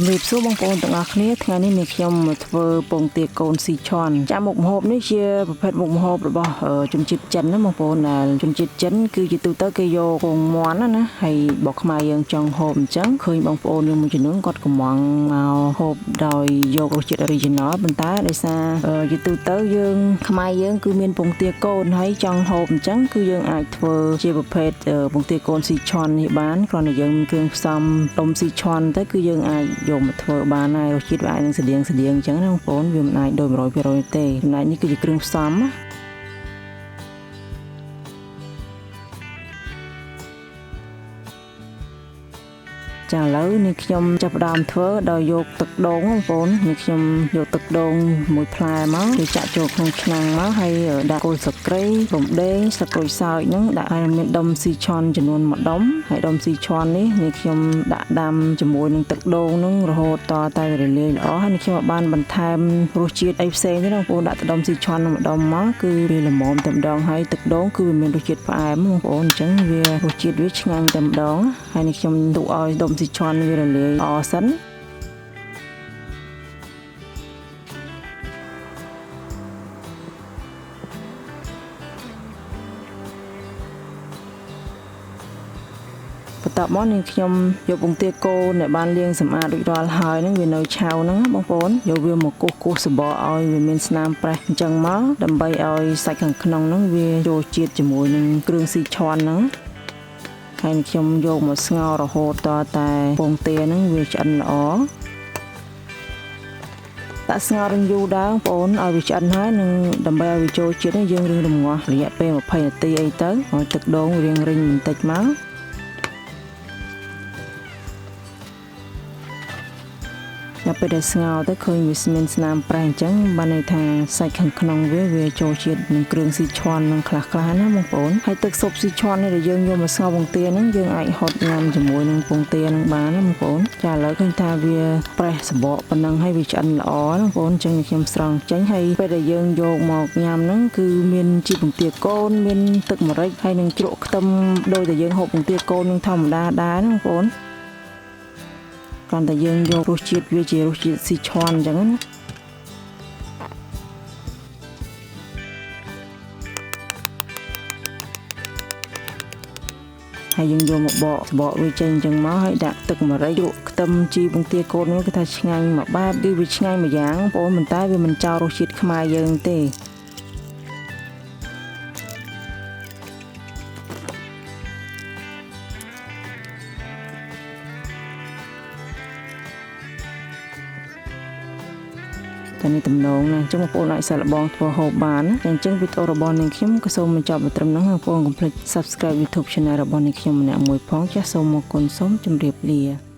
ជំរាបសួរបងប្អូនទាំងអស់គ្នាថ្ងៃនេះនាងខ្ញុំមកធ្វើពងទាកូនស៊ីឆាន់ចាមុខម្ហូបនេះជាប្រភេទមុខម្ហូបរបស់ជនជាតិចិនណាបងប្អូនដែលជនជាតិចិនគឺជាទូទៅគេយកពងមាន់ណាហើយបើខ្មែរយើងចង់ហូបអញ្ចឹងឃើញបងប្អូនយើងមួយចំនួនគាត់កំងមកហូបដោយយករសជាតិ original ប៉ុន្តែដោយសារជាទូទៅយើងខ្មែរយើងគឺមានពងទាកូនហើយចង់ហូបអញ្ចឹងគឺយើងអាចធ្វើជាប្រភេទពងទាកូនស៊ីឆាន់នេះបានគ្រាន់តែយើងមានគ្រឿងផ្សំដុំស៊ីឆាន់ទៅគឺយើងអាចយកមកធ្វើបានហើយរសជាតិវាអាចនឹងស្តៀងអញ្ចឹងណាបងប្អូនវាមិនអាចដូច 100% ទេចំណែកនេះគឺជាគ្រឿងផ្សំណាចាឥឡូវនេះខ្ញុំចាប់ផ្ដើមធ្វើដោយយកទឹកដូងបងប្អូននេះខ្ញុំយកទឹកដូងមួយផ្លែមកគេចាក់ចូលក្នុងឆ្នាំងមកហើយដាក់គល់ស្លឹកគ្រៃរំដេងស្លឹកក្រូចសើចហ្នឹងដាក់ឲ្យមានដុំស៊ីឆាន់ចំនួន1ដុំហើយដុំស៊ីឆាន់នេះខ្ញុំដាក់ដាំជាមួយនឹងទឹកដូងហ្នឹងរហូតតតែរលាយល្អហើយនេះខ្ញុំបានបន្ថែមរសជាតិអីផ្សេងទេបងប្អូនដាក់ដុំស៊ីឆាន់1ដុំមកគឺវាល្មមតែម្ដងហើយទឹកដូងគឺវាមានរសជាតិផ្អែមបងប្អូនអញ្ចឹងវារសជាតិវាឆ្ងាញ់តែម្ដងហើយនេះខ្ញុំទុកឲ្យដុំស៊ីឆាន់វារលាយល្អសិនបន្ទាប់មកនេះខ្ញុំយកពងទាកូនដែលបានលាងសម្អាតរួចរាល់ហើយហ្នឹងវានៅឆៅហ្នឹងបងប្អូនយកវាមកគោះសបកឲ្យវាមានស្នាមប្រេះអញ្ចឹងមកដើម្បីឲ្យសាច់ខាងក្នុងហ្នឹងវាចូលជាតិជាមួយនឹងគ្រឿងស៊ីឆាន់ហ្នឹងហើយខ្ញុំយកមកស្ងោររហូតតតែពងទាហ្នឹងវាឆ្អិនល្អដាក់ស្ងោររំយូរដែរបងប្អូនឲ្យវាឆ្អិនហើយនឹងដើម្បីឲ្យវាចូលជាតិយើងរឹងរងាស់រយៈពេល20នាទីអីទៅឲ្យទឹកដូងរៀងរិញបន្តិចមកដល់ពេលដែលស្ងោរទៅឃើញវាមានស្នាមប្រេះអញ្ចឹងបានន័យថាសាច់ខាងក្នុងវាចូលជាតិនឹងគ្រឿងស៊ីឆាន់នឹងខ្លះៗណាបងប្អូនហើយទឹកស៊ុបស៊ីឆាន់នេះដែលយើងយកមកស្ងោរពងទាហ្នឹងយើងអាចហត់ញ៉ាំជាមួយនឹងពងទាហ្នឹងបានណាបងប្អូនចាឥឡូវឃើញថាវាប្រេះសបកប៉ុណ្ណឹងហើយវាឆ្អិនល្អណាបងប្អូនអញ្ចឹងខ្ញុំស្រង់ចេញហើយពេលដែលយើងយកមកញ៉ាំហ្នឹងគឺមានជីពងទាកូនមានទឹកម្រេចហើយនឹងជ្រក់ខ្ទឹមដោយតែយើងហូបពងទាកូននឹងធម្មតាដែរណាបងប្អូនគ្រាន់តែយើងយករសជាតិវាជារសជាតិស៊ីឆាន់អញ្ចឹងណាហើយយើងយកមកបកវាចេញអញ្ចឹងមកហើយដាក់ទឹកម្រេចជ្រក់ខ្ទឹមជីពងទាកូននោះគឺថាឆ្ងាញ់មួយបែបគឺវាឆ្ងាញ់មួយយ៉ាងបងប្អូនប៉ុន្តែវាមិនចោលរសជាតិខ្មែរយើងទេតែនេះតំណងណាអញ្ចឹងបងប្អូនអាចសាកល្បងធ្វើហូបបានណាអញ្ចឹងវីដេអូរបស់នាងខ្ញុំក៏សូមបញ្ចប់ត្រឹមហ្នឹងបងប្អូនកុំភ្លេច Subscribe YouTube Channel របស់នាងខ្ញុំម្នាក់មួយផងចាសសូមអរគុណសូមជម្រាបលា